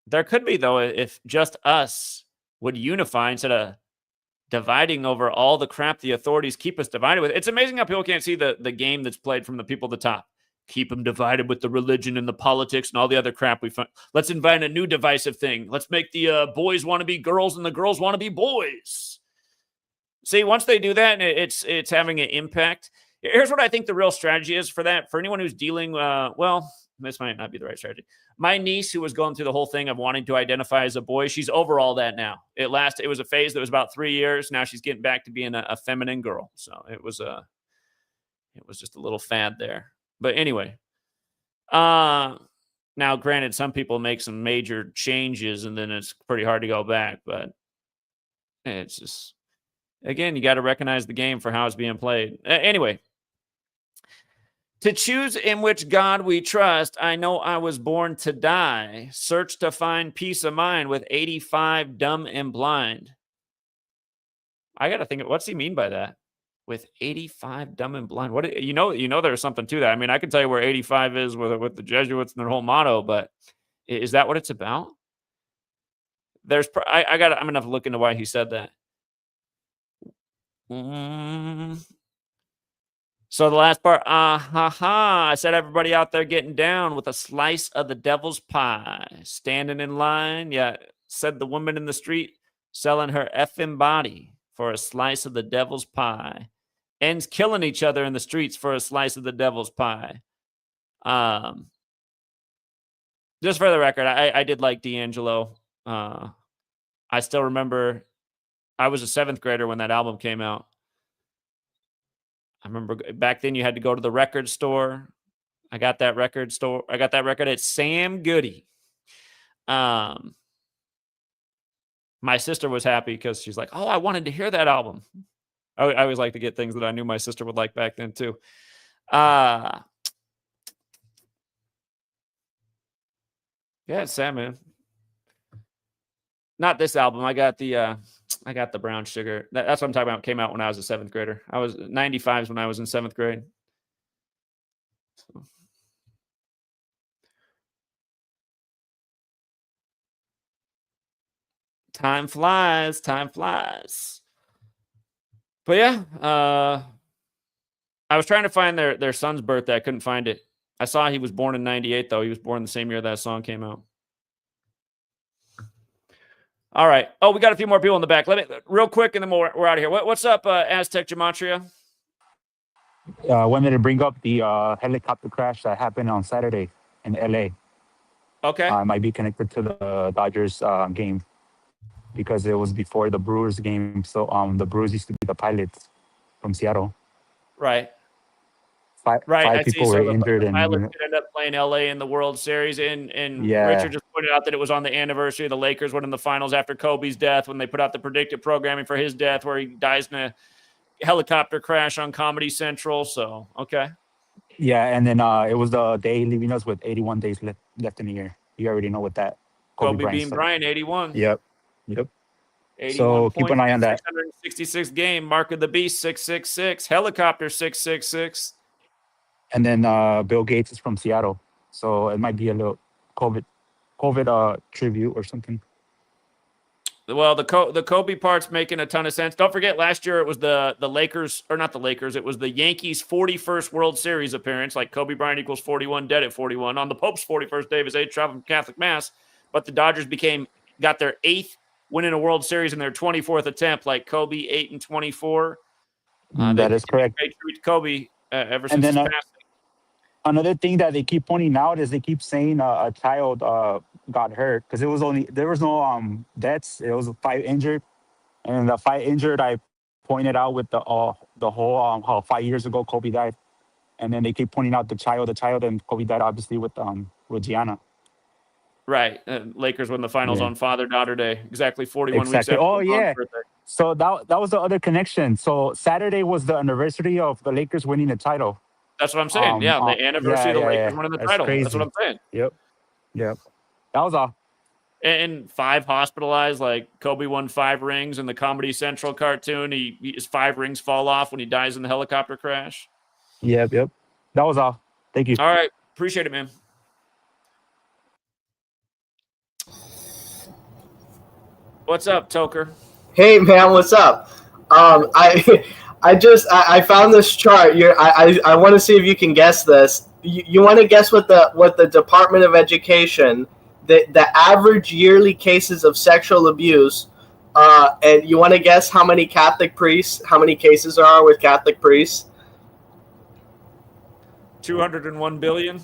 There could be, though, if just us would unify instead of dividing over all the crap the authorities keep us divided with. It's amazing how people can't see the game that's played from the people at the top. keep them divided with the religion and the politics and all the other crap we find. Let's invent a new divisive thing. Let's make the boys want to be girls and the girls want to be boys. See, once they do that, it's having an impact. Here's what I think the real strategy is for that. For anyone who's dealing, well, this might not be the right strategy. My niece, who was going through the whole thing of wanting to identify as a boy, she's over all that now. It was a phase that was about 3 years. Now she's getting back to being a feminine girl. So it was just a little fad there. But anyway, now granted, some people make some major changes and then it's pretty hard to go back. But it's just, again, you got to recognize the game for how it's being played. Anyway. To choose in which God we trust, I know I was born to die. Search to find peace of mind with 85 dumb and blind. I got to think, what's he mean by that? With 85 dumb and blind? What you know there's something to that. I mean, I can tell you where 85 is with the Jesuits and their whole motto, but is that what it's about? I'm going to have to look into why he said that. So the last part, I said everybody out there getting down with a slice of the devil's pie, standing in line. Yeah, said the woman in the street selling her effing body for a slice of the devil's pie. Ends killing each other in the streets for a slice of the devil's pie. Just for the record, I did like D'Angelo. I still remember I was a 7th grader when that album came out. I remember back then you had to go to the record store. I got that record at Sam Goody. My sister was happy because she's like, oh, I wanted to hear that album. I always like to get things that I knew my sister would like back then too. Yeah, it's sad, man. Not this album. I got the Brown Sugar. That's what I'm talking about. It came out when I was a 7th grader. I was 95s when I was in 7th grade. So. Time flies. But yeah, I was trying to find their son's birthday. I couldn't find it. I saw he was born in 98, though. He was born the same year that song came out. All right. Oh, we got a few more people in the back. Let me real quick, and then we're out of here. What's up, Aztec Gematria? Wanted to bring up the helicopter crash that happened on Saturday in LA. Okay. Might be connected to the Dodgers game because it was before the Brewers game. So the Brewers used to be the Pilots from Seattle. Right. Five people were injured. The Pilots could end up playing LA in the World Series. And Richard just pointed out that it was on the anniversary of the Lakers winning the finals after Kobe's death when they put out the predictive programming for his death where he dies in a helicopter crash on Comedy Central. So, okay. Yeah, and then it was the day leaving us with 81 days left in the year. You already know what that. Kobe being Bryant, 81. Yep. 81 so keep an eye on that. 666 game, Mark of the Beast, 666, helicopter 666. And then Bill Gates is from Seattle, so it might be a little COVID tribute or something. Well, the Kobe part's making a ton of sense. Don't forget, last year it was the Lakers, or not the Lakers, it was the Yankees' 41st World Series appearance. Like Kobe Bryant equals 41, dead at 41. On the Pope's 41st day of his age, traveling from Catholic Mass. But the Dodgers got their 8th win in a World Series in their 24th attempt, like Kobe, 8-24. That is correct. Great tribute to Kobe ever since his passing. Another thing that they keep pointing out is they keep saying a child got hurt because there was no deaths. It was 5 injured, and the 5 injured I pointed out with the whole how 5 years ago Kobe died, and then they keep pointing out the child, and Kobe died obviously with Gianna. Right, Lakers win the finals on Father-Daughter Day, exactly 41 weeks after LeBron's birthday. So that was the other connection. So Saturday was the anniversary of the Lakers winning the title. That's what I'm saying. The anniversary of the Lakers winning the title. Crazy. That's what I'm saying. Yep. That was all. And 5 hospitalized, like Kobe won 5 rings in the Comedy Central cartoon. His 5 rings fall off when he dies in the helicopter crash. Yep. That was all. Thank you. All right. Appreciate it, man. What's up, Toker? Hey, man. What's up? I found this chart. I want to see if you can guess this. you want to guess what the Department of Education, the average yearly cases of sexual abuse, and you want to guess how many cases there are with Catholic priests? 201 billion.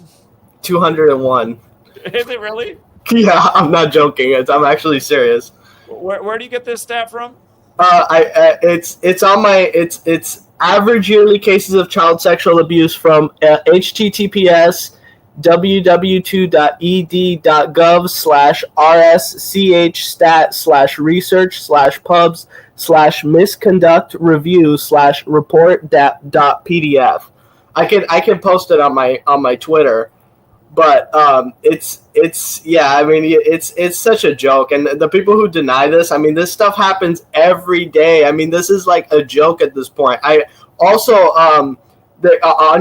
201. Is it really? Yeah, I'm not joking. I'm actually serious. Where do you get this stat from? It's on my it's average yearly cases of child sexual abuse from https www.ed.gov/rss/pubs/misconduct review/report.pdf. I can post it on my Twitter. But it's such a joke, and the people who deny this, I mean, this stuff happens every day. I mean, this is like a joke at this point. I also on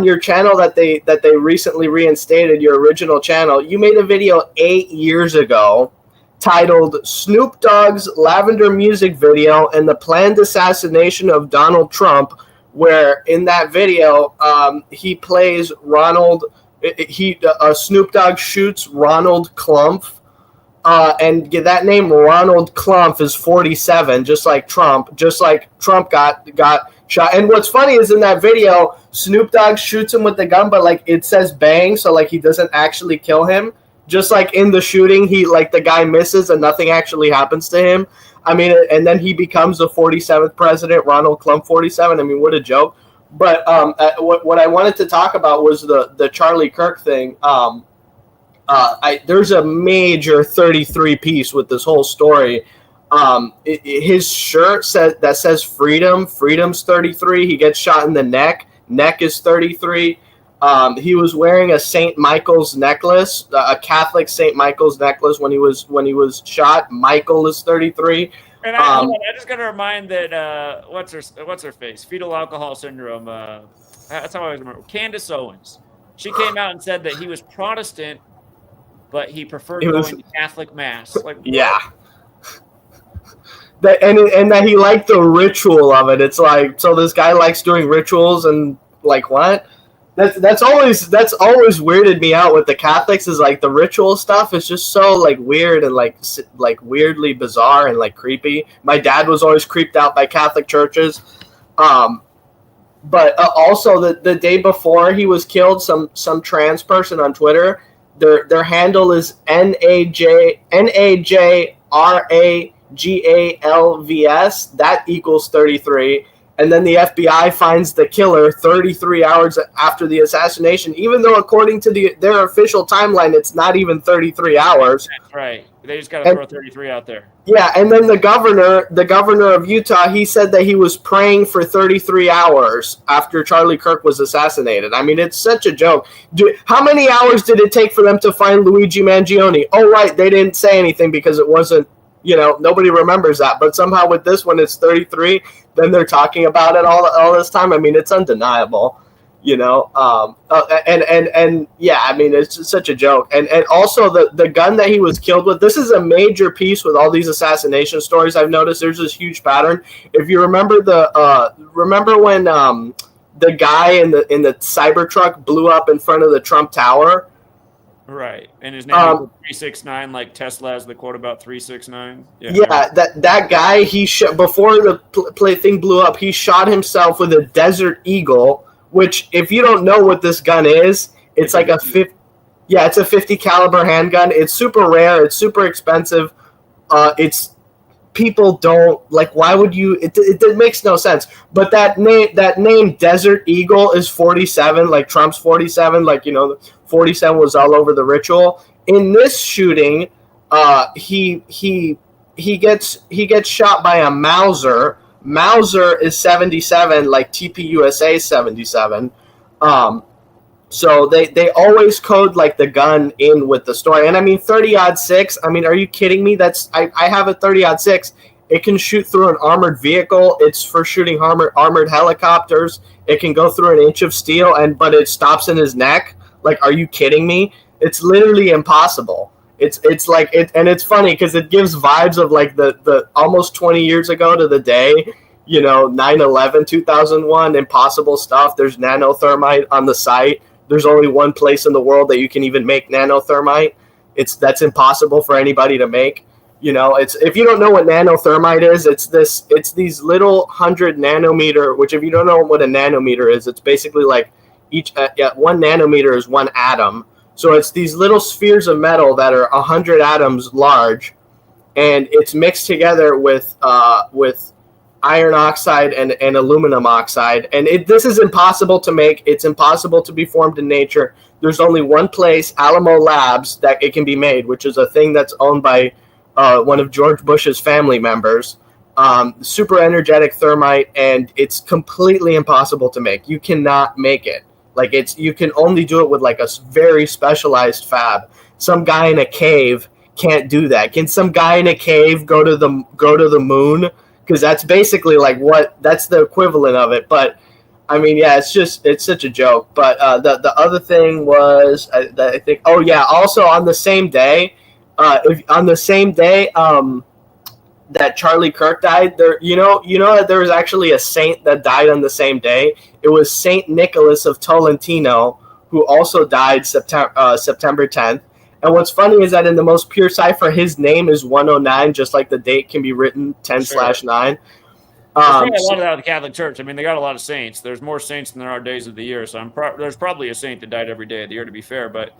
your channel that they recently reinstated, your original channel, you made a video 8 years ago titled "Snoop Dogg's Lavender Music Video and the Planned Assassination of Donald Trump," where in that video he plays Ronald. Snoop Dogg shoots Ronald Klumpf, and that name Ronald Klumpf is 47, just like Trump got shot. And what's funny is in that video, Snoop Dogg shoots him with the gun, but like it says bang, so like he doesn't actually kill him. Just like in the shooting, the guy misses and nothing actually happens to him. I mean, and then he becomes the 47th president, Ronald Klumpf 47. I mean, what a joke. But what I wanted to talk about was the Charlie Kirk thing. There's a major 33 piece with this whole story. His shirt says freedom. Freedom's 33. He gets shot in the neck. Neck is 33. He was wearing a St. Michael's necklace, a Catholic St. Michael's necklace when he was shot. Michael is 33. And I just got to remind that what's her face? Fetal alcohol syndrome. That's how I always remember. Candace Owens. She came out and said that he was Protestant, but he preferred going to Catholic mass. Like, yeah. And that he liked the ritual of it. It's like, so this guy likes doing rituals and like what? That's always weirded me out with the Catholics, is like the ritual stuff is just so like weird and like weirdly bizarre and like creepy. My dad was always creeped out by Catholic churches. But also the day before he was killed, some trans person on Twitter, their handle is NAJRAGALVS. That equals 33. And then the FBI finds the killer 33 hours after the assassination, even though according to their official timeline, it's not even 33 hours. That's right. They just got to throw 33 out there. Yeah, and then the governor of Utah, he said that he was praying for 33 hours after Charlie Kirk was assassinated. I mean, it's such a joke. How many hours did it take for them to find Luigi Mangione? Oh, right, they didn't say anything because it wasn't, nobody remembers that. But somehow with this one, it's 33. Then they're talking about it all this time. I mean, it's undeniable, and yeah, I mean, it's just such a joke. And also the gun that he was killed with, this is a major piece with all these assassination stories. I've noticed there's this huge pattern. If you remember remember when the guy in the Cybertruck blew up in front of the Trump Tower? Right, and his name is 369, like Tesla has the quote about 369. Yeah, that guy, he shot before the thing blew up. He shot himself with a Desert Eagle, which, if you don't know what this gun is, it's like it's a 50 caliber handgun. It's super rare. It's super expensive. People don't like. Why would you? It makes no sense. But that name Desert Eagle is 47, like Trump's 47. Like 47 was all over the ritual. In this shooting, he gets shot by a Mauser. Mauser is 77, like TPUSA 77. So they always code like the gun in with the story. And I mean 30-06. I mean, are you kidding me? I have a 30-06. It can shoot through an armored vehicle. It's for shooting armored helicopters. It can go through an inch of steel, but it stops in his neck. Like, are you kidding me? It's literally impossible. It's like it, and it's funny because it gives vibes of like the almost 20 years ago to the day. 9/11, 2001, impossible stuff. There's nanothermite on the site. There's only one place in the world that you can even make nanothermite. That's impossible for anybody to make. You know, it's, if you don't know what nanothermite is, it's these little 100 nanometer, which if you don't know what a nanometer is, it's basically like each 1 nanometer is 1 atom. So it's these little spheres of metal that are 100 atoms large, and it's mixed together with iron oxide and aluminum oxide. And this is impossible to make. It's impossible to be formed in nature. There's only one place, Alamo Labs, that it can be made, which is a thing that's owned by one of George Bush's family members. Super energetic thermite, and it's completely impossible to make. You cannot make it. Like, you can only do it with like a very specialized fab. Some guy in a cave can't do that. Can some guy in a cave go to the moon? Because that's basically like that's the equivalent of it. But I mean, yeah, it's such a joke. But the other thing was that I think, oh yeah, also on the same day, that Charlie Kirk died, there, you know that there was actually a saint that died on the same day. It was Saint Nicholas of Tolentino, who also died September 10th. And what's funny is that in the most pure cipher, his name is 109, just like the date can be written 10/9. There's probably a lot of that with the Catholic Church. I mean, they got a lot of saints. There's more saints than there are days of the year. So there's probably a saint that died every day of the year, to be fair. But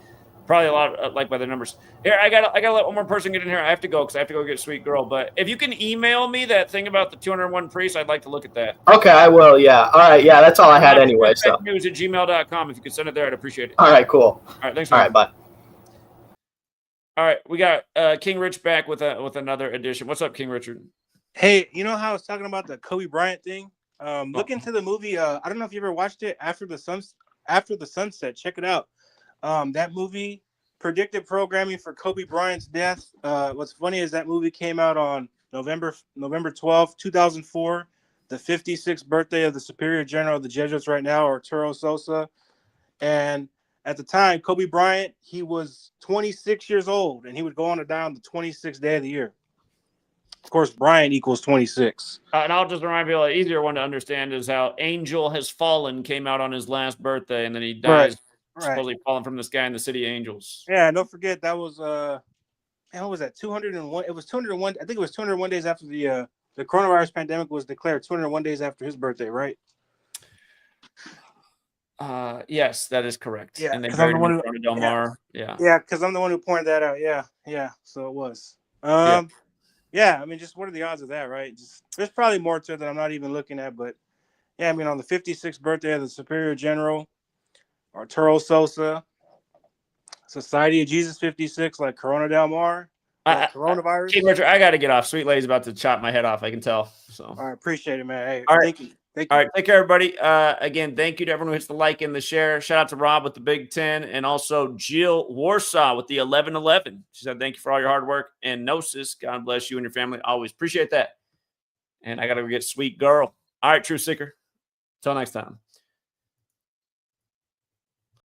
probably a lot, like by the numbers. Here, I gotta let one more person get in here. I have to go because I have to go get a sweet girl. But if you can email me that thing about the 201 priests, I'd like to look at that. Okay, I will. Yeah. All right. Yeah, that's all I had anyway. So GematriaEffectNews@gmail.com. If you could send it there, I'd appreciate it. All right. Cool. All right. Thanks. All right. Bye. All right, we got King Rich back with another edition. What's up, King Richard? Hey, you know how I was talking about the Kobe Bryant thing? Look into the movie. I don't know if you ever watched it, After the Sunset. Check it out. That movie predicted programming for Kobe Bryant's death. What's funny is that movie came out on November 12th, 2004, the 56th birthday of the Superior General of the Jesuits right now, Arturo Sosa. And at the time, Kobe Bryant, he was 26 years old, and he would go on to die on the 26th day of the year. Of course, Bryant equals 26. And I'll just remind people, an easier one to understand is how Angel Has Fallen came out on his last birthday, and then he dies, supposedly falling from the sky in the City of Angels. Yeah, don't forget, that was, what was that, 201? It was 201. I think it was 201 days after the coronavirus pandemic was declared, 201 days after his birthday, right? Yes, that is correct. Yeah, and they buried him in front of Del Mar. Yeah. Yeah, because I'm the one who pointed that out. Yeah. So it was. Yeah, I mean, just what are the odds of that, right? There's probably more to it that I'm not even looking at, but yeah, I mean, on the 56th birthday of the Superior General, Arturo Sosa, Society of Jesus 56, like Corona Del Mar, coronavirus. King Richard, I got to get off. Sweet Lady's about to chop my head off. I can tell. So. I appreciate it, man. Hey, all right. Thank you. All right, take care, everybody. Again, thank you to everyone who hits the like and the share. Shout out to Rob with the Big 10, and also Jill Warsaw with the 1111. She said, thank you for all your hard work and Gnosis. God bless you and your family. Always appreciate that. And I got to get sweet girl. All right, True Seeker. Until next time.